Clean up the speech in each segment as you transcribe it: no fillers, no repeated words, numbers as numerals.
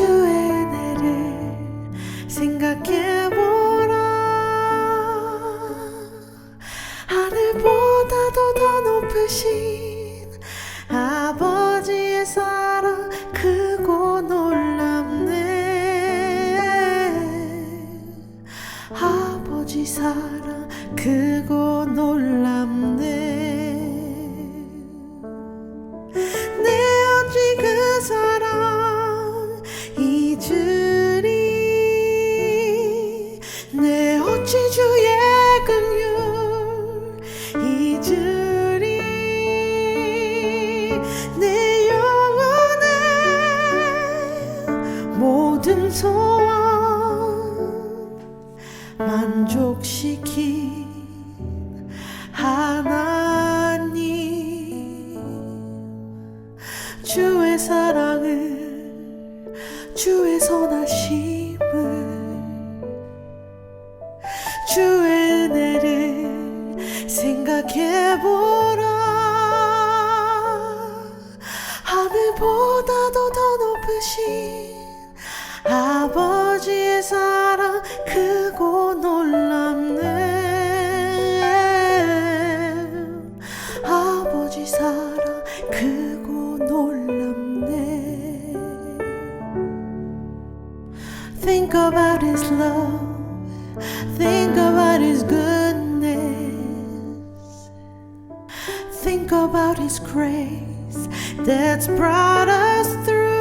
주의 은혜를 생각해보라. 하늘보다도 더 높으신 아버지의 사랑 크고 놀랍네. 아버지 사랑 크고 놀랍네. 내 어찌 그 사랑 잊으리. 내 어찌 주의 긍휼 잊으리. 내 영혼의 모든 소원 만족시킨 하나님. 주의 사랑을, 주의 선하심을, 주의 은혜를 생각해보라. 하늘보다도 더 높으신 아버지의 사랑 크고 놀랍네. 아버지 사랑 크고 놀랍네. Think about His love, think about His goodness, think about His grace that's brought us through.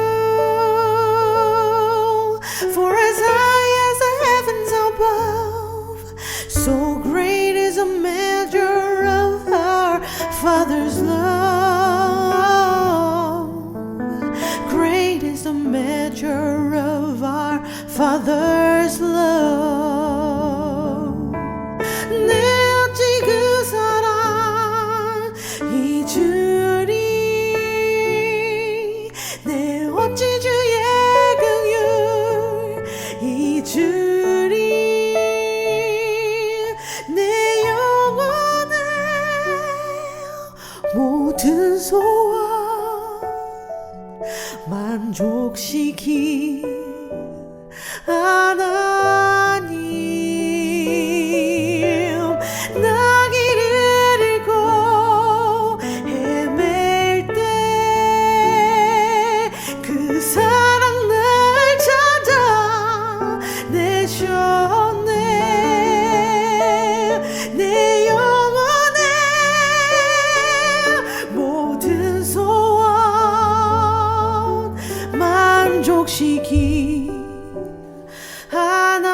For as high as the heavens above, so great is the measure of our Father's love. Great is the measure of our Father's love. 내 어찌 그 사랑 잊으리. 내 어찌 주의 긍휼 잊으리. 내 영혼의 모든 소원 만족시킨 하나님. 나 길을 잃고 헤맬 때 그 사랑 날 찾아내셨네. 내 영혼의 모든 소원 만족시킨 하나님.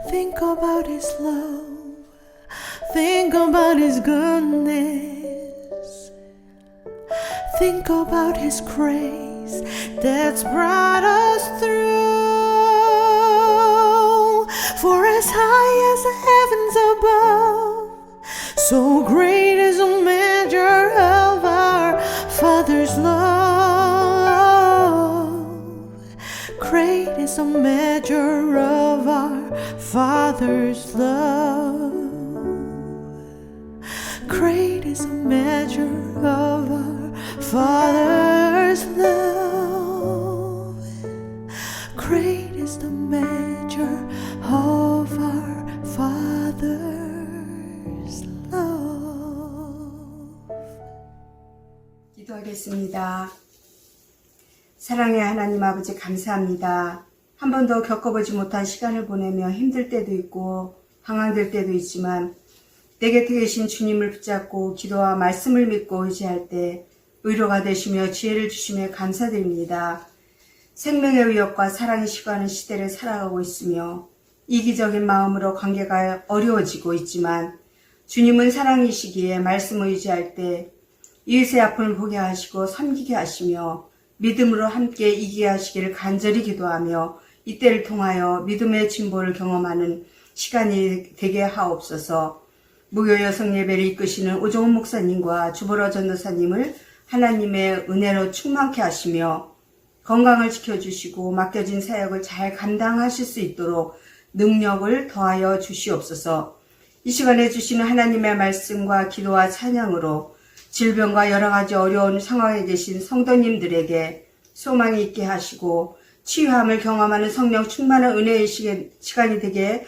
Think about His love, think about His goodness, think about His grace that's brought us through. For as high as the heavens above, so great is the measure of our Father's love. Great is the measure of our Father's love. Great is the measure of our Father's love. Great is the measure of our Father's love. 기도하겠습니다. 사랑의 하나님 아버지 감사합니다. 한 번도 겪어보지 못한 시간을 보내며 힘들 때도 있고 방황될 때도 있지만 내 곁에 계신 주님을 붙잡고 기도와 말씀을 믿고 의지할 때 위로가 되시며 지혜를 주시며 감사드립니다. 생명의 위협과 사랑이 시가하는 시대를 살아가고 있으며 이기적인 마음으로 관계가 어려워지고 있지만 주님은 사랑이시기에 말씀을 의지할 때 이웃의 아픔을 보게 하시고 섬기게 하시며 믿음으로 함께 이기게 하시기를 간절히 기도하며 이때를 통하여 믿음의 진보를 경험하는 시간이 되게 하옵소서. 무교 여성 예배를 이끄시는 오종훈 목사님과 주보라 전도사님을 하나님의 은혜로 충만케 하시며 건강을 지켜주시고 맡겨진 사역을 잘 감당하실 수 있도록 능력을 더하여 주시옵소서. 이 시간에 주시는 하나님의 말씀과 기도와 찬양으로 질병과 여러 가지 어려운 상황에 계신 성도님들에게 소망이 있게 하시고 치유함을 경험하는 성령 충만한 은혜의 시간이 되게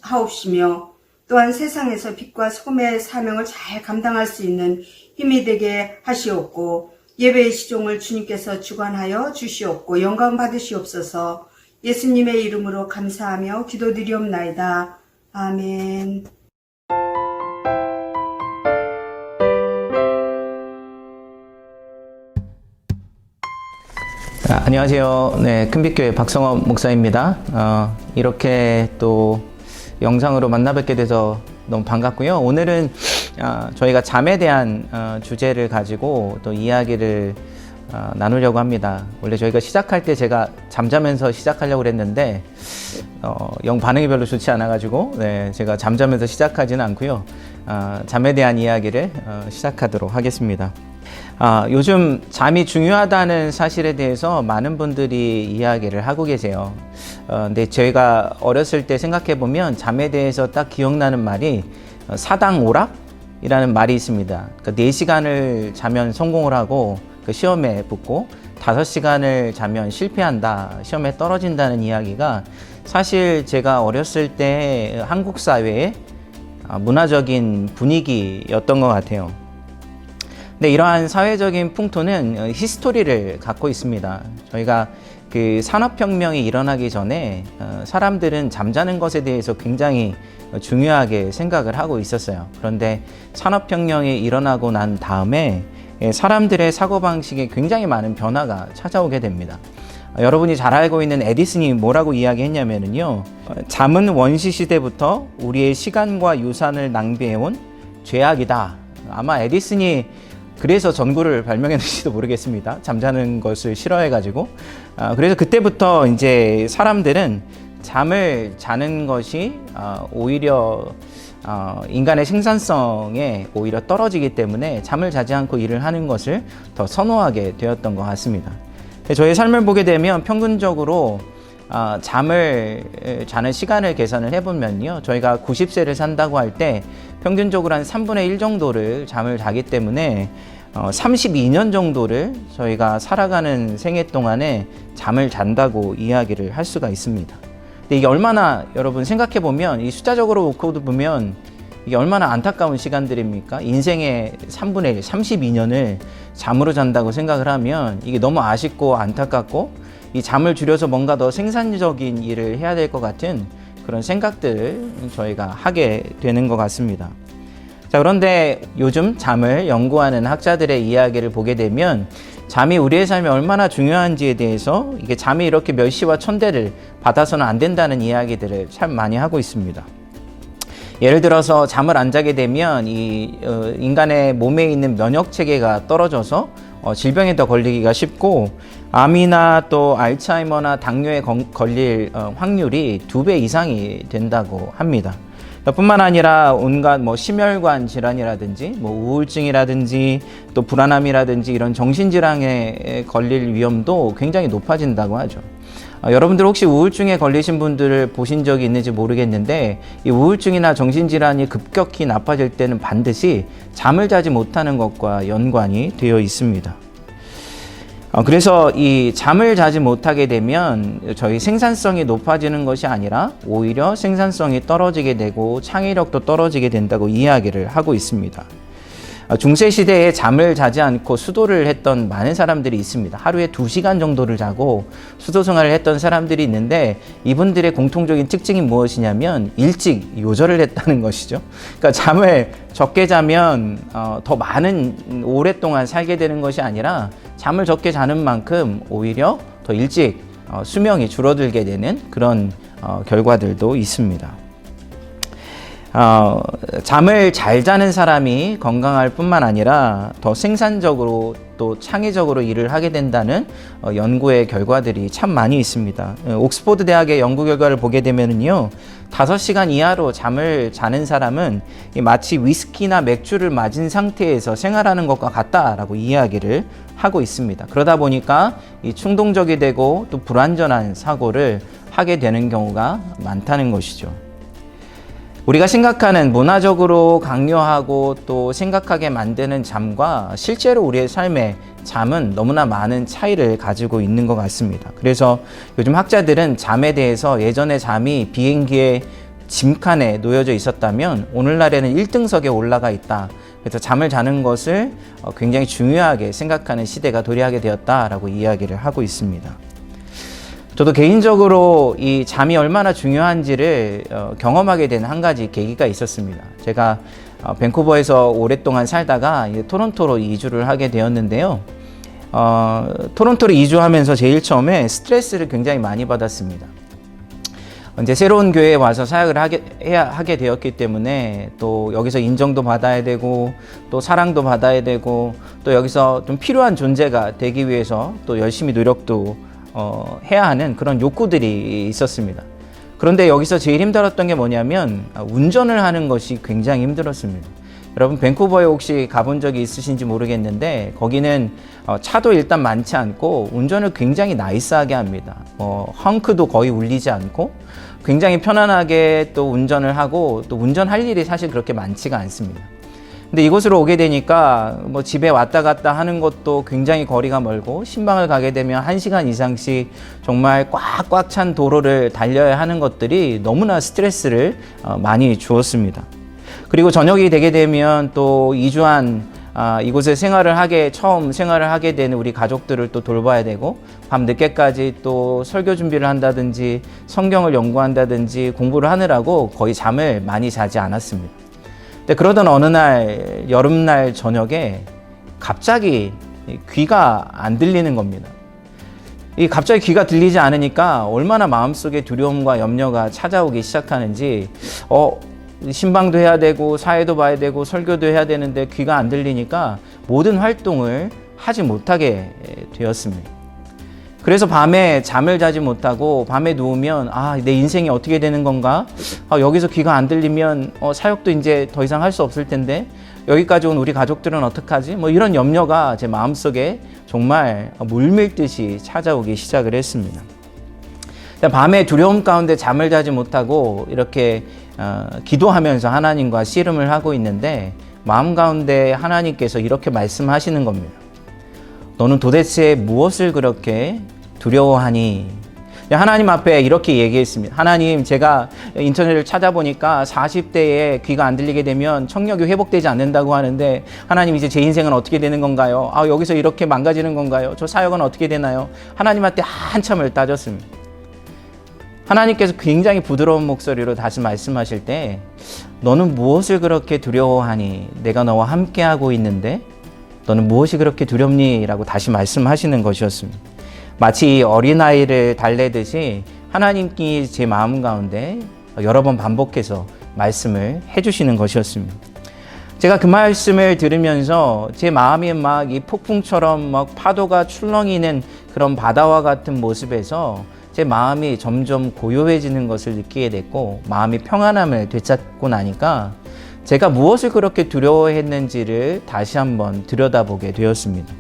하옵시며 또한 세상에서 빛과 소금의 사명을 잘 감당할 수 있는 힘이 되게 하시옵고 예배의 시종을 주님께서 주관하여 주시옵고 영광 받으시옵소서. 예수님의 이름으로 감사하며 기도드리옵나이다. 아멘. 안녕하세요. 네, 큰빛교회 박성업 목사입니다. 이렇게 또 영상으로 만나 뵙게 돼서 너무 반갑고요. 오늘은 저희가 잠에 대한 주제를 가지고 또 이야기를 나누려고 합니다. 원래 저희가 시작할 때 제가 잠자면서 시작하려고 그랬는데 영 반응이 별로 좋지 않아가지고 네, 제가 잠자면서 시작하지는 않고요. 잠에 대한 이야기를 시작하도록 하겠습니다. 요즘 잠이 중요하다는 사실에 대해서 많은 분들이 이야기를 하고 계세요. 근데 저희가 어렸을 때 생각해 보면 잠에 대해서 딱 기억나는 말이 사당오락이라는 말이 있습니다. 그러니까 4시간을 자면 성공을 하고 그 시험에 붙고 5시간을 자면 실패한다, 시험에 떨어진다는 이야기가 사실 제가 어렸을 때 한국 사회의 문화적인 분위기였던 것 같아요. 근데 이러한 사회적인 풍토는 히스토리를 갖고 있습니다. 저희가 그 산업혁명이 일어나기 전에 사람들은 잠자는 것에 대해서 굉장히 중요하게 생각을 하고 있었어요. 그런데 산업혁명이 일어나고 난 다음에 사람들의 사고방식에 굉장히 많은 변화가 찾아오게 됩니다. 여러분이 잘 알고 있는 에디슨이 뭐라고 이야기했냐면요. 잠은 원시 시대부터 우리의 시간과 유산을 낭비해온 죄악이다. 아마 에디슨이 그래서 전구를 발명했는지도 모르겠습니다. 잠자는 것을 싫어해가지고. 그래서 그때부터 이제 사람들은 잠을 자는 것이 오히려 인간의 생산성에 오히려 떨어지기 때문에 잠을 자지 않고 일을 하는 것을 더 선호하게 되었던 것 같습니다. 저의 삶을 보게 되면 평균적으로 잠을 자는 시간을 계산을 해보면요. 저희가 90세를 산다고 할 때 평균적으로 한 3분의 1 정도를 잠을 자기 때문에 32년 정도를 저희가 살아가는 생애 동안에 잠을 잔다고 이야기를 할 수가 있습니다. 근데 이게 얼마나 여러분 생각해 보면 이 숫자적으로 놓고도 보면 이게 얼마나 안타까운 시간들입니까? 인생의 3분의 1, 32년을 잠으로 잔다고 생각을 하면 이게 너무 아쉽고 안타깝고 이 잠을 줄여서 뭔가 더 생산적인 일을 해야 될 것 같은 그런 생각들을 저희가 하게 되는 것 같습니다. 자, 그런데 요즘 잠을 연구하는 학자들의 이야기를 보게 되면 잠이 우리의 삶에 얼마나 중요한지에 대해서 이게 잠이 이렇게 멸시와 천대를 받아서는 안 된다는 이야기들을 참 많이 하고 있습니다. 예를 들어서 잠을 안 자게 되면 인간의 몸에 있는 면역 체계가 떨어져서 질병에 더 걸리기가 쉽고 암이나 또 알츠하이머나 당뇨에 걸릴 확률이 2배 이상이 된다고 합니다. 뿐만 아니라 온갖 심혈관 질환이라든지 우울증이라든지 또 불안함이라든지 이런 정신질환에 걸릴 위험도 굉장히 높아진다고 하죠. 여러분들 혹시 우울증에 걸리신 분들을 보신 적이 있는지 모르겠는데 이 우울증이나 정신질환이 급격히 나빠질 때는 반드시 잠을 자지 못하는 것과 연관이 되어 있습니다. 그래서 이 잠을 자지 못하게 되면 저희 생산성이 높아지는 것이 아니라 오히려 생산성이 떨어지게 되고 창의력도 떨어지게 된다고 이야기를 하고 있습니다. 중세 시대에 잠을 자지 않고 수도를 했던 많은 사람들이 있습니다. 하루에 2시간 정도를 자고 수도 생활을 했던 사람들이 있는데 이분들의 공통적인 특징이 무엇이냐면 일찍 요절을 했다는 것이죠. 그러니까 잠을 적게 자면 더 많은 오랫동안 살게 되는 것이 아니라 잠을 적게 자는 만큼 오히려 더 일찍 수명이 줄어들게 되는 그런 결과들도 있습니다. 잠을 잘 자는 사람이 건강할 뿐만 아니라 더 생산적으로 또 창의적으로 일을 하게 된다는 연구의 결과들이 참 많이 있습니다. 옥스퍼드 대학의 연구 결과를 보게 되면요, 5시간 이하로 잠을 자는 사람은 마치 위스키나 맥주를 맞은 상태에서 생활하는 것과 같다라고 이야기를 하고 있습니다. 그러다 보니까 이 충동적이 되고 또 불완전한 사고를 하게 되는 경우가 많다는 것이죠. 우리가 생각하는 문화적으로 강요하고 또 생각하게 만드는 잠과 실제로 우리의 삶의 잠은 너무나 많은 차이를 가지고 있는 것 같습니다. 그래서 요즘 학자들은 잠에 대해서 예전에 잠이 비행기의 짐칸에 놓여져 있었다면 오늘날에는 1등석에 올라가 있다. 그래서 잠을 자는 것을 굉장히 중요하게 생각하는 시대가 도래하게 되었다라고 이야기를 하고 있습니다. 저도 개인적으로 이 잠이 얼마나 중요한지를 경험하게 된 한 가지 계기가 있었습니다. 제가 밴쿠버에서 오랫동안 살다가 이제 토론토로 이주를 하게 되었는데요. 토론토로 이주하면서 제일 처음에 스트레스를 굉장히 많이 받았습니다. 이제 새로운 교회에 와서 사역을 하게 되었기 때문에 또 여기서 인정도 받아야 되고 또 사랑도 받아야 되고 또 여기서 좀 필요한 존재가 되기 위해서 또 열심히 노력도 해야 하는 그런 욕구들이 있었습니다. 그런데 여기서 제일 힘들었던 게 뭐냐면 운전을 하는 것이 굉장히 힘들었습니다. 여러분 밴쿠버에 혹시 가본 적이 있으신지 모르겠는데 거기는 차도 일단 많지 않고 운전을 굉장히 나이스하게 합니다. 헝크도 거의 울리지 않고 굉장히 편안하게 또 운전을 하고 또 운전할 일이 사실 그렇게 많지가 않습니다. 근데 이곳으로 오게 되니까 뭐 집에 왔다 갔다 하는 것도 굉장히 거리가 멀고 신방을 가게 되면 1시간 이상씩 정말 꽉꽉 찬 도로를 달려야 하는 것들이 너무나 스트레스를 많이 주었습니다. 그리고 저녁이 되게 되면 또 이주한 이곳에 처음 생활을 하게 되는 우리 가족들을 또 돌봐야 되고 밤 늦게까지 또 설교 준비를 한다든지 성경을 연구한다든지 공부를 하느라고 거의 잠을 많이 자지 않았습니다. 근데 그러던 어느 날 여름날 저녁에 갑자기 귀가 안 들리는 겁니다. 갑자기 귀가 들리지 않으니까 얼마나 마음속에 두려움과 염려가 찾아오기 시작하는지 신방도 해야 되고 사회도 봐야 되고 설교도 해야 되는데 귀가 안 들리니까 모든 활동을 하지 못하게 되었습니다. 그래서 밤에 잠을 자지 못하고 밤에 누우면 내 인생이 어떻게 되는 건가? 여기서 귀가 안 들리면 사역도 이제 더 이상 할 수 없을 텐데 여기까지 온 우리 가족들은 어떡하지? 뭐 이런 염려가 제 마음속에 정말 물밀듯이 찾아오기 시작을 했습니다. 밤에 두려움 가운데 잠을 자지 못하고 이렇게 기도하면서 하나님과 씨름을 하고 있는데 마음 가운데 하나님께서 이렇게 말씀하시는 겁니다. 너는 도대체 무엇을 그렇게 두려워하니? 하나님 앞에 이렇게 얘기했습니다. 하나님, 제가 인터넷을 찾아보니까 40대에 귀가 안 들리게 되면 청력이 회복되지 않는다고 하는데 하나님, 이제 제 인생은 어떻게 되는 건가요? 여기서 이렇게 망가지는 건가요? 저 사역은 어떻게 되나요? 하나님한테 한참을 따졌습니다. 하나님께서 굉장히 부드러운 목소리로 다시 말씀하실 때 너는 무엇을 그렇게 두려워하니? 내가 너와 함께하고 있는데 너는 무엇이 그렇게 두렵니? 라고 다시 말씀하시는 것이었습니다. 마치 어린아이를 달래듯이 하나님께 제 마음 가운데 여러 번 반복해서 말씀을 해주시는 것이었습니다. 제가 그 말씀을 들으면서 제 마음이 막 이 폭풍처럼 막 파도가 출렁이는 그런 바다와 같은 모습에서 제 마음이 점점 고요해지는 것을 느끼게 됐고 마음이 평안함을 되찾고 나니까 제가 무엇을 그렇게 두려워했는지를 다시 한번 들여다보게 되었습니다.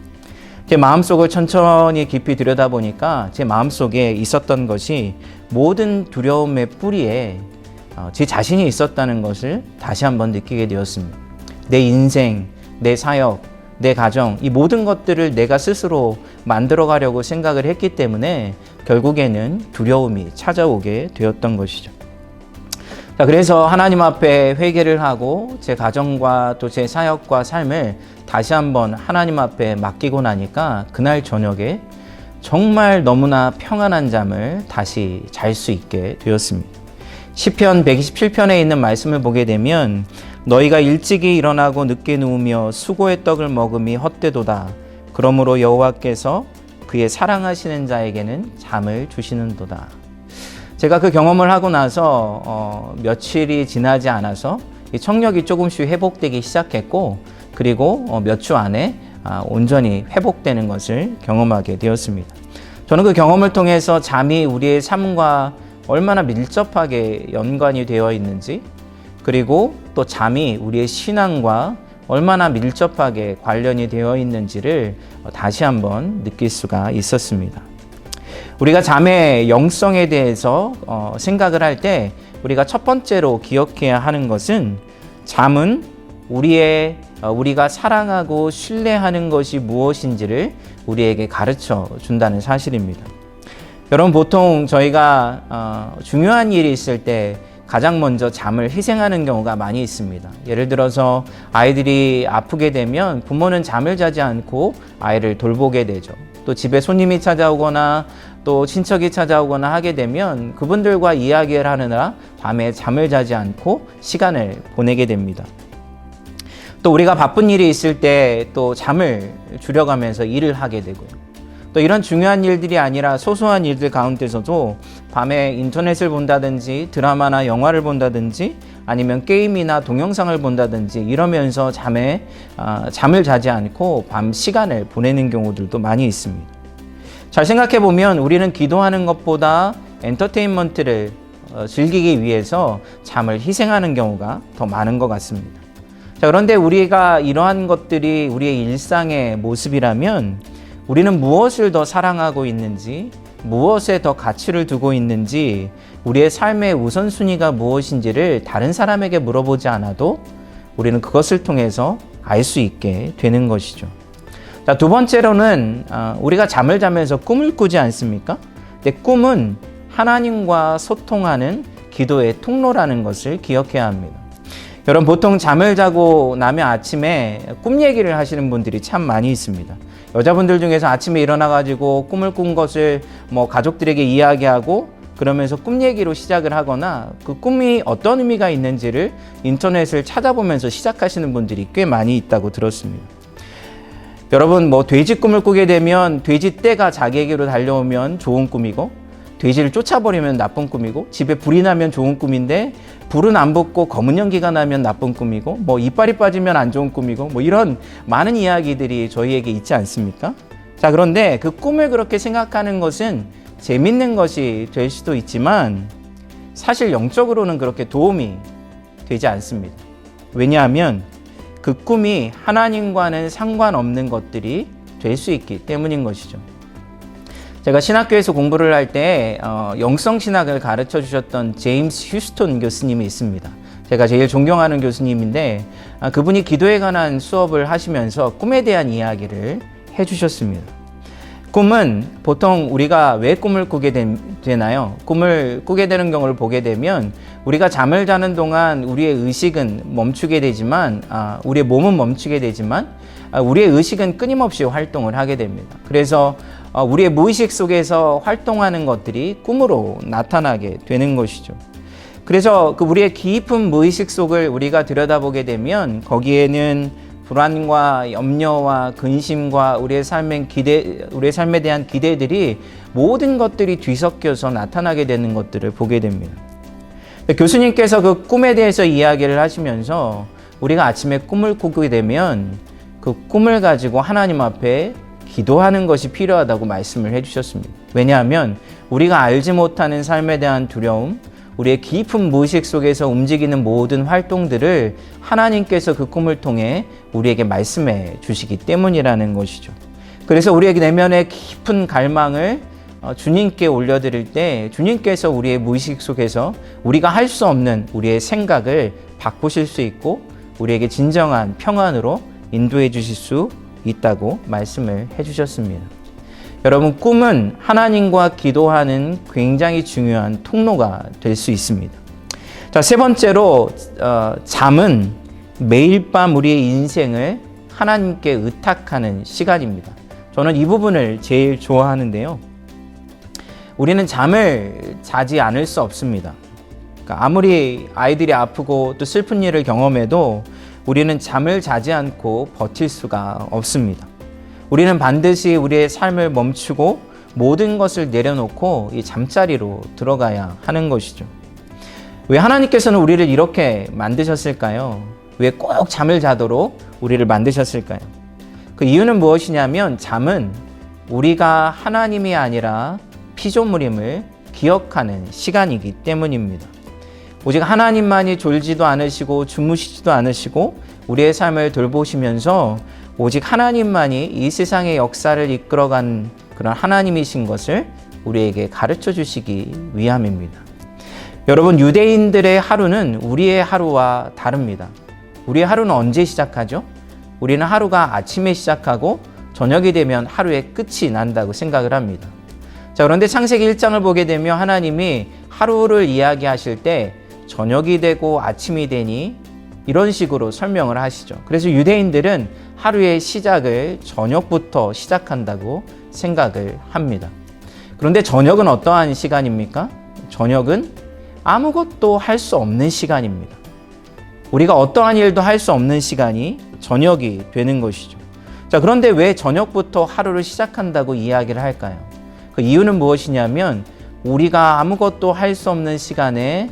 제 마음속을 천천히 깊이 들여다보니까 제 마음속에 있었던 것이 모든 두려움의 뿌리에 제 자신이 있었다는 것을 다시 한번 느끼게 되었습니다. 내 인생, 내 사역, 내 가정, 이 모든 것들을 내가 스스로 만들어가려고 생각을 했기 때문에 결국에는 두려움이 찾아오게 되었던 것이죠. 그래서 하나님 앞에 회개를 하고 제 가정과 또 제 사역과 삶을 다시 한번 하나님 앞에 맡기고 나니까 그날 저녁에 정말 너무나 평안한 잠을 다시 잘 수 있게 되었습니다. 시편 127편에 있는 말씀을 보게 되면 너희가 일찍이 일어나고 늦게 누우며 수고의 떡을 먹음이 헛되도다. 그러므로 여호와께서 그의 사랑하시는 자에게는 잠을 주시는도다. 제가 그 경험을 하고 나서 며칠이 지나지 않아서 이 청력이 조금씩 회복되기 시작했고 그리고 몇 주 안에 온전히 회복되는 것을 경험하게 되었습니다. 저는 그 경험을 통해서 잠이 우리의 삶과 얼마나 밀접하게 연관이 되어 있는지 그리고 또 잠이 우리의 신앙과 얼마나 밀접하게 관련이 되어 있는지를 다시 한번 느낄 수가 있었습니다. 우리가 잠의 영성에 대해서 생각을 할 때 우리가 첫 번째로 기억해야 하는 것은 잠은 우리가 사랑하고 신뢰하는 것이 무엇인지를 우리에게 가르쳐 준다는 사실입니다. 여러분, 보통 저희가 중요한 일이 있을 때 가장 먼저 잠을 희생하는 경우가 많이 있습니다. 예를 들어서 아이들이 아프게 되면 부모는 잠을 자지 않고 아이를 돌보게 되죠. 또 집에 손님이 찾아오거나 또 친척이 찾아오거나 하게 되면 그분들과 이야기를 하느라 밤에 잠을 자지 않고 시간을 보내게 됩니다. 또 우리가 바쁜 일이 있을 때 또 잠을 줄여가면서 일을 하게 되고요. 또 이런 중요한 일들이 아니라 소소한 일들 가운데서도 밤에 인터넷을 본다든지 드라마나 영화를 본다든지 아니면 게임이나 동영상을 본다든지 이러면서 잠을 자지 않고 밤 시간을 보내는 경우들도 많이 있습니다. 잘 생각해 보면 우리는 기도하는 것보다 엔터테인먼트를 즐기기 위해서 잠을 희생하는 경우가 더 많은 것 같습니다. 자, 그런데 우리가 이러한 것들이 우리의 일상의 모습이라면 우리는 무엇을 더 사랑하고 있는지, 무엇에 더 가치를 두고 있는지, 우리의 삶의 우선순위가 무엇인지를 다른 사람에게 물어보지 않아도 우리는 그것을 통해서 알 수 있게 되는 것이죠. 자, 두 번째로는 우리가 잠을 자면서 꿈을 꾸지 않습니까? 근데 꿈은 하나님과 소통하는 기도의 통로라는 것을 기억해야 합니다. 여러분, 보통 잠을 자고 나면 아침에 꿈 얘기를 하시는 분들이 참 많이 있습니다. 여자분들 중에서 아침에 일어나가지고 꿈을 꾼 것을 가족들에게 이야기하고 그러면서 꿈 얘기로 시작을 하거나 그 꿈이 어떤 의미가 있는지를 인터넷을 찾아보면서 시작하시는 분들이 꽤 많이 있다고 들었습니다. 여러분, 돼지 꿈을 꾸게 되면 돼지 떼가 자기에게로 달려오면 좋은 꿈이고, 돼지를 쫓아버리면 나쁜 꿈이고, 집에 불이 나면 좋은 꿈인데 불은 안 붙고 검은 연기가 나면 나쁜 꿈이고, 이빨이 빠지면 안 좋은 꿈이고, 이런 많은 이야기들이 저희에게 있지 않습니까? 자, 그런데 그 꿈을 그렇게 생각하는 것은 재밌는 것이 될 수도 있지만 사실 영적으로는 그렇게 도움이 되지 않습니다. 왜냐하면 그 꿈이 하나님과는 상관없는 것들이 될 수 있기 때문인 것이죠. 제가 신학교에서 공부를 할 때 영성신학을 가르쳐 주셨던 제임스 휴스톤 교수님이 있습니다. 제가 제일 존경하는 교수님인데 그분이 기도에 관한 수업을 하시면서 꿈에 대한 이야기를 해주셨습니다. 꿈은 보통 우리가 왜 꿈을 꾸게 되나요? 꿈을 꾸게 되는 경우를 보게 되면 우리가 잠을 자는 동안 우리의 의식은 멈추게 되지만 우리의 몸은 멈추게 되지만 우리의 의식은 끊임없이 활동을 하게 됩니다. 그래서 우리의 무의식 속에서 활동하는 것들이 꿈으로 나타나게 되는 것이죠. 그래서 우리의 깊은 무의식 속을 우리가 들여다보게 되면 거기에는 불안과 염려와 근심과 우리의 삶에 대한 기대들이 모든 것들이 뒤섞여서 나타나게 되는 것들을 보게 됩니다. 교수님께서 그 꿈에 대해서 이야기를 하시면서 우리가 아침에 꿈을 꾸게 되면 그 꿈을 가지고 하나님 앞에 기도하는 것이 필요하다고 말씀을 해주셨습니다. 왜냐하면 우리가 알지 못하는 삶에 대한 두려움, 우리의 깊은 무의식 속에서 움직이는 모든 활동들을 하나님께서 그 꿈을 통해 우리에게 말씀해 주시기 때문이라는 것이죠. 그래서 우리에게 내면의 깊은 갈망을 주님께 올려드릴 때 주님께서 우리의 무의식 속에서 우리가 할 수 없는 우리의 생각을 바꾸실 수 있고 우리에게 진정한 평안으로 인도해 주실 수 있다고 말씀을 해주셨습니다. 여러분, 꿈은 하나님과 기도하는 굉장히 중요한 통로가 될 수 있습니다. 자, 세 번째로 잠은 매일 밤 우리의 인생을 하나님께 의탁하는 시간입니다. 저는 이 부분을 제일 좋아하는데요. 우리는 잠을 자지 않을 수 없습니다. 그러니까 아무리 아이들이 아프고 또 슬픈 일을 경험해도 우리는 잠을 자지 않고 버틸 수가 없습니다. 우리는 반드시 우리의 삶을 멈추고 모든 것을 내려놓고 이 잠자리로 들어가야 하는 것이죠. 왜 하나님께서는 우리를 이렇게 만드셨을까요? 왜 꼭 잠을 자도록 우리를 만드셨을까요? 그 이유는 무엇이냐면 잠은 우리가 하나님이 아니라 피조물임을 기억하는 시간이기 때문입니다. 오직 하나님만이 졸지도 않으시고 주무시지도 않으시고 우리의 삶을 돌보시면서 오직 하나님만이 이 세상의 역사를 이끌어간 그런 하나님이신 것을 우리에게 가르쳐 주시기 위함입니다. 여러분, 유대인들의 하루는 우리의 하루와 다릅니다. 우리의 하루는 언제 시작하죠? 우리는 하루가 아침에 시작하고 저녁이 되면 하루의 끝이 난다고 생각을 합니다. 자, 그런데 창세기 1장을 보게 되면 하나님이 하루를 이야기하실 때 저녁이 되고 아침이 되니 이런 식으로 설명을 하시죠. 그래서 유대인들은 하루의 시작을 저녁부터 시작한다고 생각을 합니다. 그런데 저녁은 어떠한 시간입니까? 저녁은 아무것도 할 수 없는 시간입니다. 우리가 어떠한 일도 할 수 없는 시간이 저녁이 되는 것이죠. 자, 그런데 왜 저녁부터 하루를 시작한다고 이야기를 할까요? 그 이유는 무엇이냐면 우리가 아무것도 할 수 없는 시간에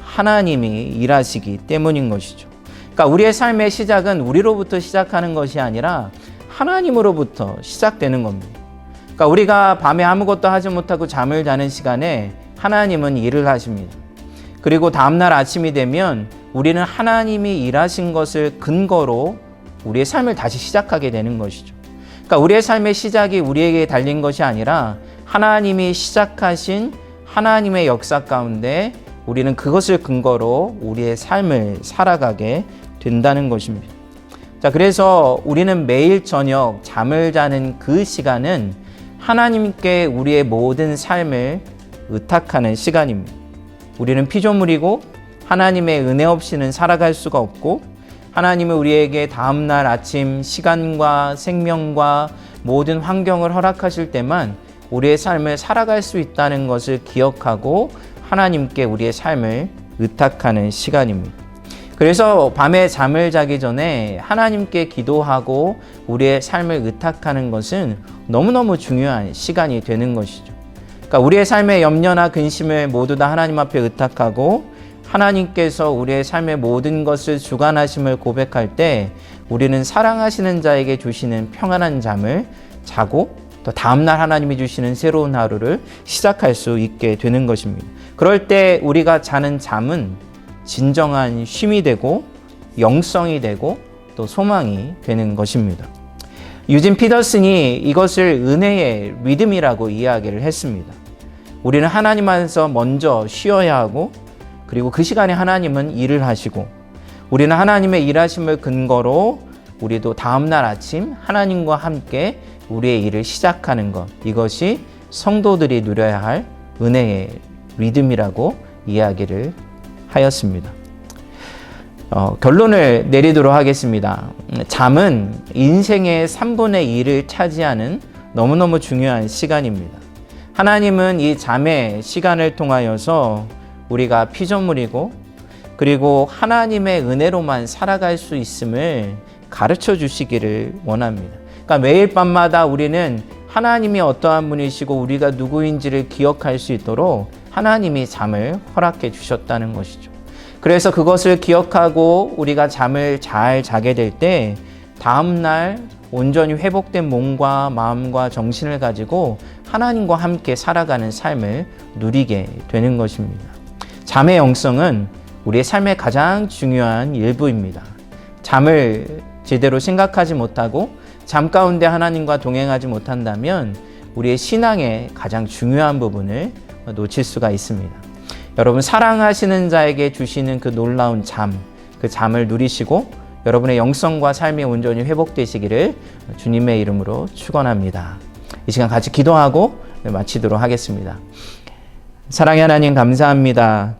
하나님이 일하시기 때문인 것이죠. 그러니까 우리의 삶의 시작은 우리로부터 시작하는 것이 아니라 하나님으로부터 시작되는 겁니다. 그러니까 우리가 밤에 아무것도 하지 못하고 잠을 자는 시간에 하나님은 일을 하십니다. 그리고 다음날 아침이 되면 우리는 하나님이 일하신 것을 근거로 우리의 삶을 다시 시작하게 되는 것이죠. 그러니까 우리의 삶의 시작이 우리에게 달린 것이 아니라 하나님이 시작하신 하나님의 역사 가운데 우리는 그것을 근거로 우리의 삶을 살아가게 된다는 것입니다. 자, 그래서 우리는 매일 저녁 잠을 자는 그 시간은 하나님께 우리의 모든 삶을 의탁하는 시간입니다. 우리는 피조물이고 하나님의 은혜 없이는 살아갈 수가 없고 하나님은 우리에게 다음날 아침 시간과 생명과 모든 환경을 허락하실 때만 우리의 삶을 살아갈 수 있다는 것을 기억하고 하나님께 우리의 삶을 의탁하는 시간입니다. 그래서 밤에 잠을 자기 전에 하나님께 기도하고 우리의 삶을 의탁하는 것은 너무너무 중요한 시간이 되는 것이죠. 그러니까 우리의 삶의 염려나 근심을 모두 다 하나님 앞에 의탁하고 하나님께서 우리의 삶의 모든 것을 주관하심을 고백할 때 우리는 사랑하시는 자에게 주시는 평안한 잠을 자고 또 다음날 하나님이 주시는 새로운 하루를 시작할 수 있게 되는 것입니다. 그럴 때 우리가 자는 잠은 진정한 쉼이 되고 영성이 되고 또 소망이 되는 것입니다. 유진 피더슨이 이것을 은혜의 리듬이라고 이야기를 했습니다. 우리는 하나님 안에서 먼저 쉬어야 하고 그리고 그 시간에 하나님은 일을 하시고 우리는 하나님의 일하심을 근거로 우리도 다음날 아침 하나님과 함께 우리의 일을 시작하는 것, 이것이 성도들이 누려야 할 은혜의 리듬이라고 이야기를 하였습니다. 결론을 내리도록 하겠습니다. 잠은 인생의 3분의 1을 차지하는 너무너무 중요한 시간입니다. 하나님은 이 잠의 시간을 통하여서 우리가 피조물이고 그리고 하나님의 은혜로만 살아갈 수 있음을 가르쳐 주시기를 원합니다. 그러니까 매일 밤마다 우리는 하나님이 어떠한 분이시고 우리가 누구인지를 기억할 수 있도록 하나님이 잠을 허락해 주셨다는 것이죠. 그래서 그것을 기억하고 우리가 잠을 잘 자게 될 때 다음날 온전히 회복된 몸과 마음과 정신을 가지고 하나님과 함께 살아가는 삶을 누리게 되는 것입니다. 잠의 영성은 우리의 삶의 가장 중요한 일부입니다. 잠을 제대로 생각하지 못하고 잠 가운데 하나님과 동행하지 못한다면 우리의 신앙의 가장 중요한 부분을 놓칠 수가 있습니다. 여러분, 사랑하시는 자에게 주시는 그 놀라운 잠, 그 잠을 누리시고 여러분의 영성과 삶이 온전히 회복되시기를 주님의 이름으로 축원합니다. 이 시간 같이 기도하고 마치도록 하겠습니다. 사랑의 하나님, 감사합니다.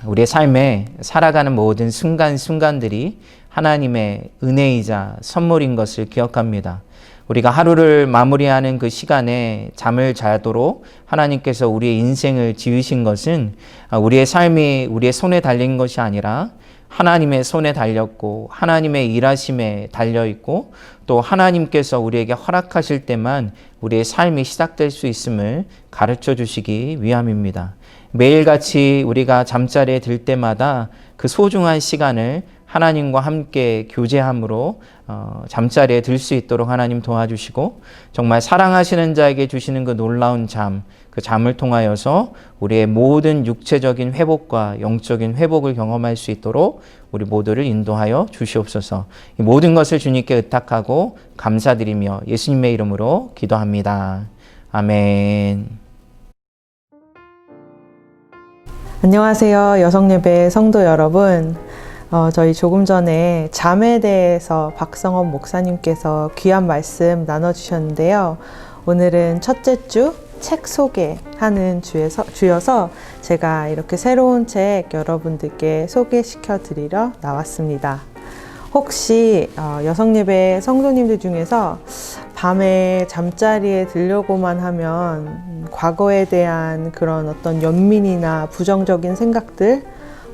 우리의 삶에 살아가는 모든 순간순간들이 하나님의 은혜이자 선물인 것을 기억합니다. 우리가 하루를 마무리하는 그 시간에 잠을 자도록 하나님께서 우리의 인생을 지으신 것은 우리의 삶이 우리의 손에 달린 것이 아니라 하나님의 손에 달렸고 하나님의 일하심에 달려있고 또 하나님께서 우리에게 허락하실 때만 우리의 삶이 시작될 수 있음을 가르쳐 주시기 위함입니다. 매일같이 우리가 잠자리에 들 때마다 그 소중한 시간을 하나님과 함께 교제함으로 잠자리에 들 수 있도록 하나님 도와주시고 정말 사랑하시는 자에게 주시는 그 놀라운 잠, 그 잠을 통하여서 우리의 모든 육체적인 회복과 영적인 회복을 경험할 수 있도록 우리 모두를 인도하여 주시옵소서. 이 모든 것을 주님께 의탁하고 감사드리며 예수님의 이름으로 기도합니다. 아멘. 안녕하세요. 여성예배 성도 여러분. 저희 조금 전에 잠에 대해서 박성원 목사님께서 귀한 말씀 나눠주셨는데요. 오늘은 첫째 주 책 소개하는 주여서 제가 이렇게 새로운 책 여러분들께 소개시켜 드리러 나왔습니다. 혹시 여성예배 성도님들 중에서 밤에 잠자리에 들려고만 하면 과거에 대한 그런 어떤 연민이나 부정적인 생각들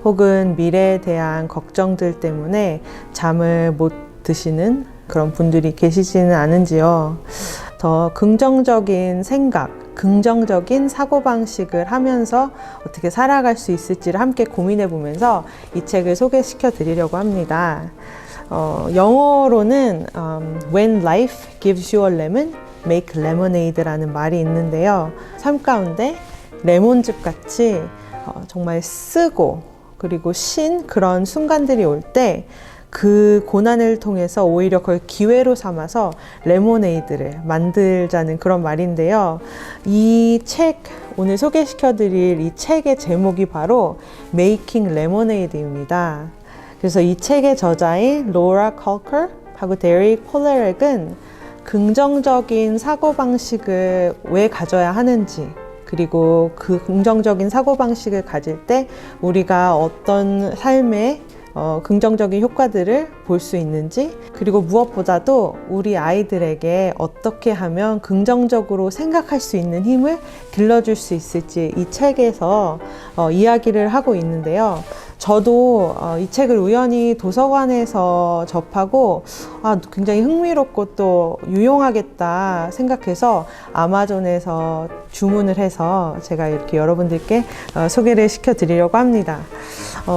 혹은 미래에 대한 걱정들 때문에 잠을 못 드시는 그런 분들이 계시지는 않은지요. 더 긍정적인 생각, 긍정적인 사고방식을 하면서 어떻게 살아갈 수 있을지를 함께 고민해 보면서 이 책을 소개시켜 드리려고 합니다. 영어로는 When life gives you a lemon, make lemonade라는 말이 있는데요. 삶 가운데 레몬즙 같이 정말 쓰고 그리고 신 그런 순간들이 올 때 그 고난을 통해서 오히려 그걸 기회로 삼아서 레모네이드를 만들자는 그런 말인데요. 이 책, 오늘 소개시켜 드릴 이 책의 제목이 바로 Making Lemonade입니다. 그래서 이 책의 저자인 로라 컬커하고 데릭 폴레렉은 긍정적인 사고방식을 왜 가져야 하는지 그리고 그 긍정적인 사고방식을 가질 때 우리가 어떤 삶에 긍정적인 효과들을 볼 수 있는지 그리고 무엇보다도 우리 아이들에게 어떻게 하면 긍정적으로 생각할 수 있는 힘을 길러줄 수 있을지 이 책에서 이야기를 하고 있는데요. 저도 이 책을 우연히 도서관에서 접하고 굉장히 흥미롭고 또 유용하겠다 생각해서 아마존에서 주문을 해서 제가 이렇게 여러분들께 소개를 시켜드리려고 합니다.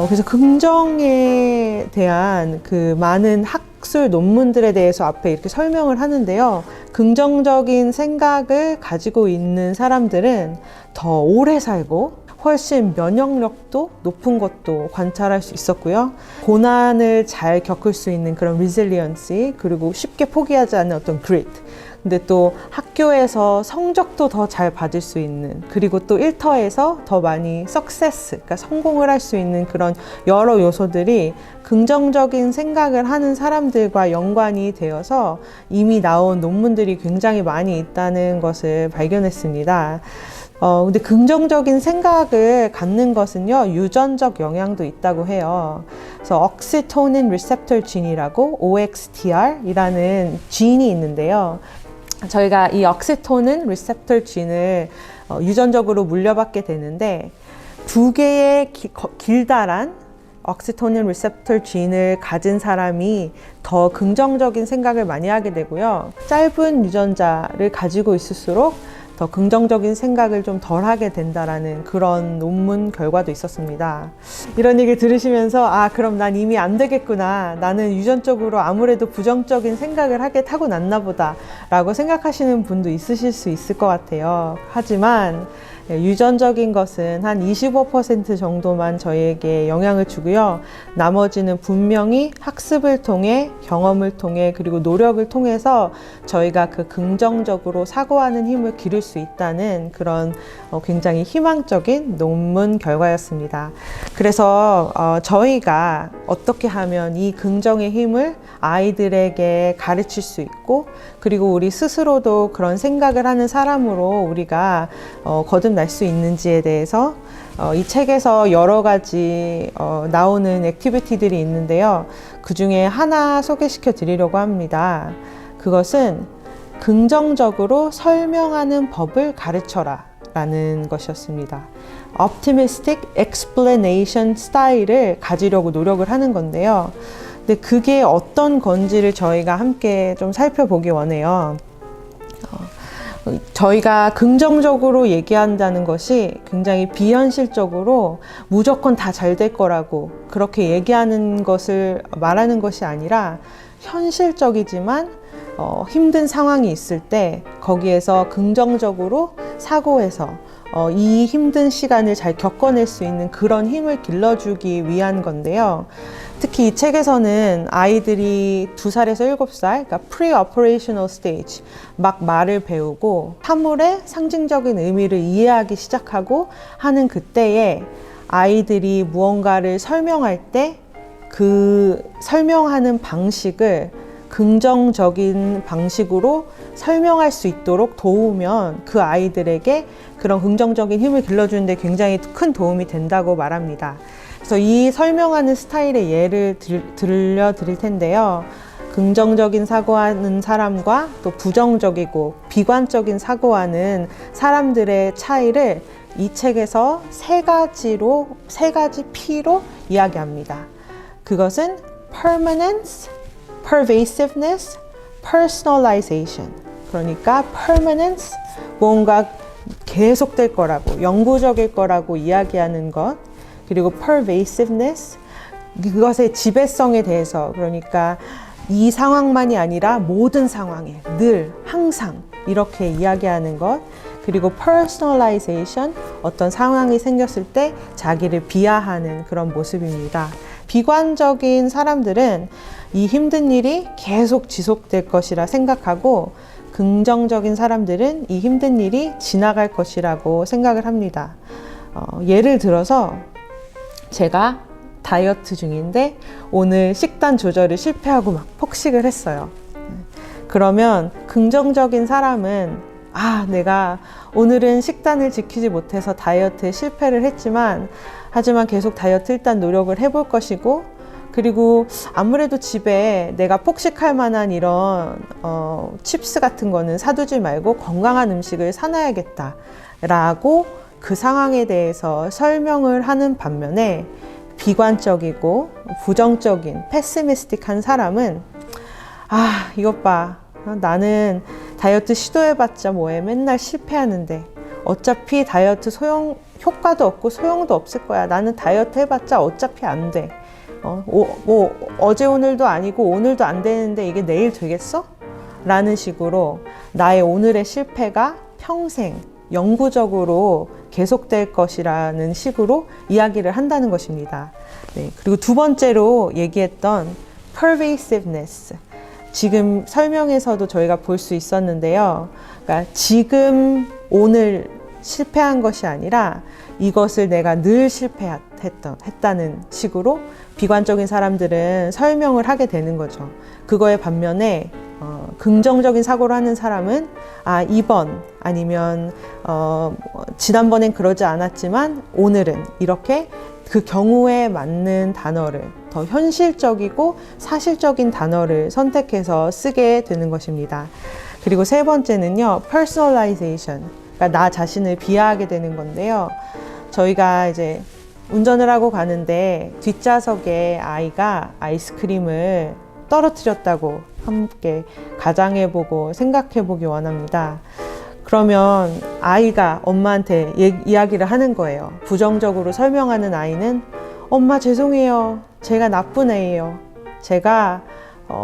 그래서 긍정에 대한 그 많은 학술 논문들에 대해서 앞에 이렇게 설명을 하는데요. 긍정적인 생각을 가지고 있는 사람들은 더 오래 살고 훨씬 면역력도 높은 것도 관찰할 수 있었고요. 고난을 잘 겪을 수 있는 그런 resiliency 그리고 쉽게 포기하지 않는 어떤 grit 근데 또 학교에서 성적도 더 잘 받을 수 있는 그리고 또 일터에서 더 많이 success, 그러니까 성공을 할 수 있는 그런 여러 요소들이 긍정적인 생각을 하는 사람들과 연관이 되어서 이미 나온 논문들이 굉장히 많이 있다는 것을 발견했습니다. 근데 긍정적인 생각을 갖는 것은요, 유전적 영향도 있다고 해요. 그래서 옥시토닌 리셉터 진이라고 OXTR이라는 진이 있는데요. 저희가 이 옥시토닌 리셉터 진을 유전적으로 물려받게 되는데 두 개의 길다란 옥시토닌 리셉터 진을 가진 사람이 더 긍정적인 생각을 많이 하게 되고요. 짧은 유전자를 가지고 있을수록 더 긍정적인 생각을 좀 덜 하게 된다라는 그런 논문 결과도 있었습니다. 이런 얘기 들으시면서 그럼 난 이미 안 되겠구나. 나는 유전적으로 아무래도 부정적인 생각을 하게 타고났나 보다 라고 생각하시는 분도 있으실 수 있을 것 같아요. 하지만 유전적인 것은 한 25% 정도만 저희에게 영향을 주고요. 나머지는 분명히 학습을 통해 경험을 통해 그리고 노력을 통해서 저희가 그 긍정적으로 사고하는 힘을 기를 수 있다는 그런 굉장히 희망적인 논문 결과였습니다. 그래서 저희가 어떻게 하면 이 긍정의 힘을 아이들에게 가르칠 수 있고 그리고 우리 스스로도 그런 생각을 하는 사람으로 우리가 거듭날 수 있는지에 대해서 이 책에서 여러 가지 나오는 액티비티들이 있는데요. 그 중에 하나 소개시켜 드리려고 합니다. 그것은 긍정적으로 설명하는 법을 가르쳐라 라는 것이었습니다. Optimistic Explanation 스타일을 가지려고 노력을 하는 건데요. 근데 그게 어떤 건지를 저희가 함께 좀 살펴보기 원해요. 저희가 긍정적으로 얘기한다는 것이 굉장히 비현실적으로 무조건 다 잘 될 거라고 그렇게 얘기하는 것을 말하는 것이 아니라 현실적이지만 힘든 상황이 있을 때 거기에서 긍정적으로 사고해서 이 힘든 시간을 잘 겪어낼 수 있는 그런 힘을 길러주기 위한 건데요. 특히 이 책에서는 아이들이 2살에서 7살, 그러니까 pre-operational stage, 막 말을 배우고 사물의 상징적인 의미를 이해하기 시작하고 하는 그때에 아이들이 무언가를 설명할 때 그 설명하는 방식을 긍정적인 방식으로 설명할 수 있도록 도우면 그 아이들에게 그런 긍정적인 힘을 길러주는데 굉장히 큰 도움이 된다고 말합니다. 그래서 이 설명하는 스타일의 예를 들려드릴 텐데요. 긍정적인 사고하는 사람과 또 부정적이고 비관적인 사고하는 사람들의 차이를 이 책에서 세 가지 P로 이야기합니다. 그것은 permanence, pervasiveness, personalization. 그러니까 permanence, 뭔가 계속될 거라고, 영구적일 거라고 이야기하는 것. 그리고 pervasiveness, 그것의 지배성에 대해서, 그러니까 이 상황만이 아니라 모든 상황에 늘 항상 이렇게 이야기하는 것. 그리고 personalization, 어떤 상황이 생겼을 때 자기를 비하하는 그런 모습입니다. 비관적인 사람들은 이 힘든 일이 계속 지속될 것이라 생각하고, 긍정적인 사람들은 이 힘든 일이 지나갈 것이라고 생각을 합니다. 예를 들어서 제가 다이어트 중인데 오늘 식단 조절을 실패하고 막 폭식을 했어요. 그러면 긍정적인 사람은 내가 오늘은 식단을 지키지 못해서 다이어트에 실패를 했지만 하지만 계속 다이어트 일단 노력을 해볼 것이고, 그리고 아무래도 집에 내가 폭식할 만한 이런 칩스 같은 거는 사두지 말고 건강한 음식을 사놔야겠다 라고 그 상황에 대해서 설명을 하는 반면에, 비관적이고 부정적인 패시미스틱한 사람은 이것 봐, 나는 다이어트 시도해봤자 뭐해, 맨날 실패하는데 어차피 다이어트 효과도 없고 소용도 없을 거야. 나는 다이어트 해봤자 어차피 안 돼. 어제 오늘도 아니고 오늘도 안 되는데 이게 내일 되겠어? 라는 식으로 나의 오늘의 실패가 평생 영구적으로 계속될 것이라는 식으로 이야기를 한다는 것입니다. 네, 그리고 두 번째로 얘기했던 pervasiveness. 지금 설명에서도 저희가 볼 수 있었는데요. 그러니까 지금 오늘 실패한 것이 아니라 이것을 내가 늘 했다는 식으로 비관적인 사람들은 설명을 하게 되는 거죠. 그거에 반면에 긍정적인 사고를 하는 사람은 이번 아니면 지난번엔 그러지 않았지만 오늘은 이렇게 그 경우에 맞는 단어를, 더 현실적이고 사실적인 단어를 선택해서 쓰게 되는 것입니다. 그리고 세 번째는요, personalization. 그러니까 나 자신을 비하하게 되는 건데요. 저희가 이제 운전을 하고 가는데 뒷좌석에 아이가 아이스크림을 떨어뜨렸다고 함께 가정해보고 생각해보기 원합니다. 그러면 아이가 엄마한테 이야기를 하는 거예요. 부정적으로 설명하는 아이는 엄마 죄송해요. 제가 나쁜 애예요. 제가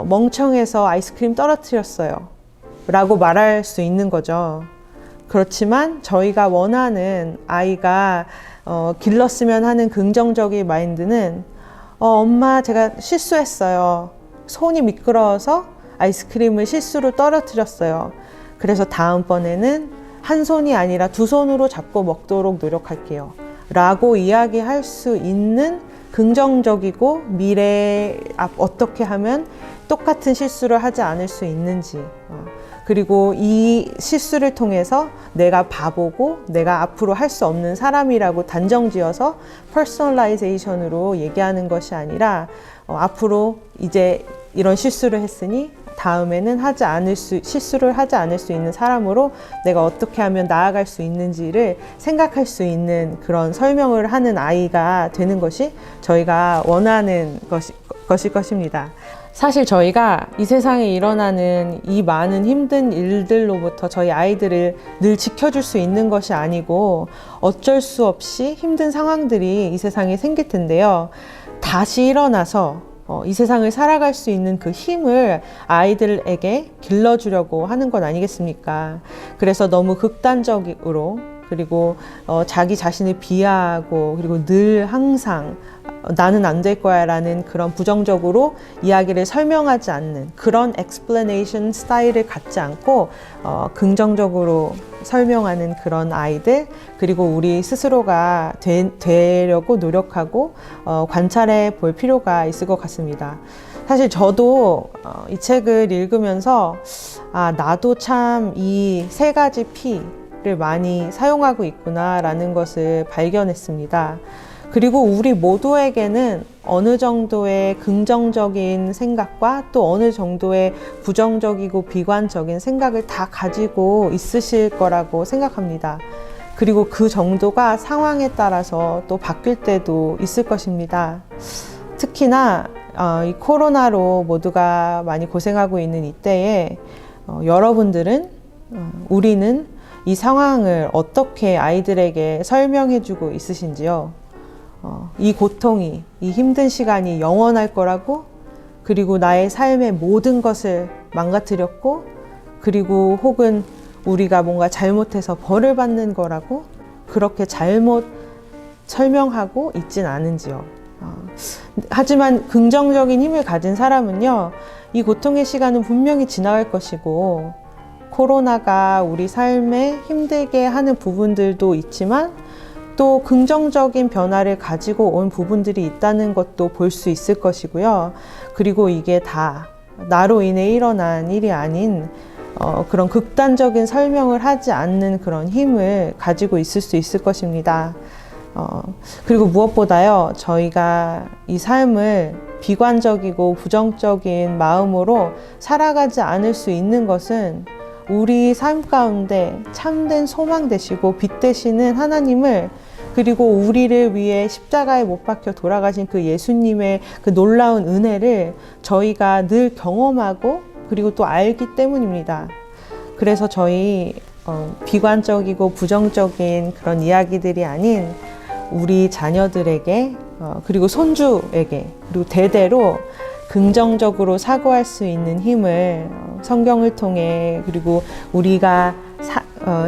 멍청해서 아이스크림 떨어뜨렸어요. 라고 말할 수 있는 거죠. 그렇지만 저희가 원하는 아이가 길렀으면 하는 긍정적인 마인드는 엄마 제가 실수했어요. 손이 미끄러워서 아이스크림을 실수로 떨어뜨렸어요. 그래서 다음번에는 한 손이 아니라 두 손으로 잡고 먹도록 노력할게요. 라고 이야기할 수 있는 긍정적이고 미래에 어떻게 하면 똑같은 실수를 하지 않을 수 있는지, 그리고 이 실수를 통해서 내가 바보고 내가 앞으로 할 수 없는 사람이라고 단정지어서 퍼스널라이제이션으로 얘기하는 것이 아니라 앞으로 이제 이런 실수를 했으니 다음에는 실수를 하지 않을 수 있는 사람으로 내가 어떻게 하면 나아갈 수 있는지를 생각할 수 있는 그런 설명을 하는 아이가 되는 것이 저희가 원하는 것일 것입니다. 사실 저희가 이 세상에 일어나는 이 많은 힘든 일들로부터 저희 아이들을 늘 지켜줄 수 있는 것이 아니고 어쩔 수 없이 힘든 상황들이 이 세상에 생길 텐데요. 다시 일어나서 이 세상을 살아갈 수 있는 그 힘을 아이들에게 길러주려고 하는 것 아니겠습니까? 그래서 너무 극단적으로 그리고 자기 자신을 비하하고 그리고 늘 항상 나는 안 될 거야 라는 그런 부정적으로 이야기를 설명하지 않는 그런 explanation 스타일을 갖지 않고 긍정적으로 설명하는 그런 아이들, 그리고 우리 스스로가 되려고 노력하고 관찰해 볼 필요가 있을 것 같습니다. 사실 저도 이 책을 읽으면서 나도 참 이 세 가지 P를 많이 사용하고 있구나 라는 것을 발견했습니다. 그리고 우리 모두에게는 어느 정도의 긍정적인 생각과 또 어느 정도의 부정적이고 비관적인 생각을 다 가지고 있으실 거라고 생각합니다. 그리고 그 정도가 상황에 따라서 또 바뀔 때도 있을 것입니다. 특히나 이 코로나로 모두가 많이 고생하고 있는 이때에 여러분들은 우리는 이 상황을 어떻게 아이들에게 설명해주고 있으신지요? 이 고통이, 이 힘든 시간이 영원할 거라고, 그리고 나의 삶의 모든 것을 망가뜨렸고, 그리고 혹은 우리가 뭔가 잘못해서 벌을 받는 거라고 그렇게 잘못 설명하고 있진 않은지요. 하지만 긍정적인 힘을 가진 사람은요, 이 고통의 시간은 분명히 지나갈 것이고, 코로나가 우리 삶에 힘들게 하는 부분들도 있지만 또 긍정적인 변화를 가지고 온 부분들이 있다는 것도 볼 수 있을 것이고요. 그리고 이게 다 나로 인해 일어난 일이 아닌 그런 극단적인 설명을 하지 않는 그런 힘을 가지고 있을 수 있을 것입니다. 그리고 무엇보다요, 저희가 이 삶을 비관적이고 부정적인 마음으로 살아가지 않을 수 있는 것은 우리 삶 가운데 참된 소망 되시고 빛 되시는 하나님을, 그리고 우리를 위해 십자가에 못 박혀 돌아가신 그 예수님의 그 놀라운 은혜를 저희가 늘 경험하고 그리고 또 알기 때문입니다. 그래서 저희 비관적이고 부정적인 그런 이야기들이 아닌 우리 자녀들에게 그리고 손주에게 그리고 대대로 긍정적으로 사고할 수 있는 힘을 성경을 통해, 그리고 우리가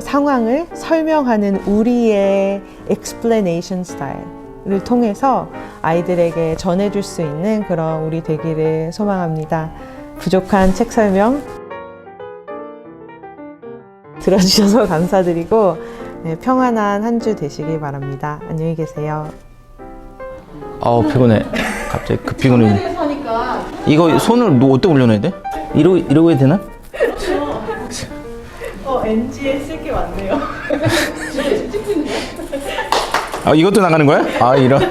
상황을 설명하는 우리의 explanation 스타일을 통해서 아이들에게 전해줄 수 있는 그런 우리 되기를 소망합니다. 부족한 책 설명 들어주셔서 감사드리고, 평안한 한 주 되시길 바랍니다. 안녕히 계세요. 피곤해. 갑자기 피곤해. 이거 손을 어떻게 올려놔야 돼? 이러고 해야 되나? NG에 쓸 게 많네요. 이것도 나가는 거야? 이런.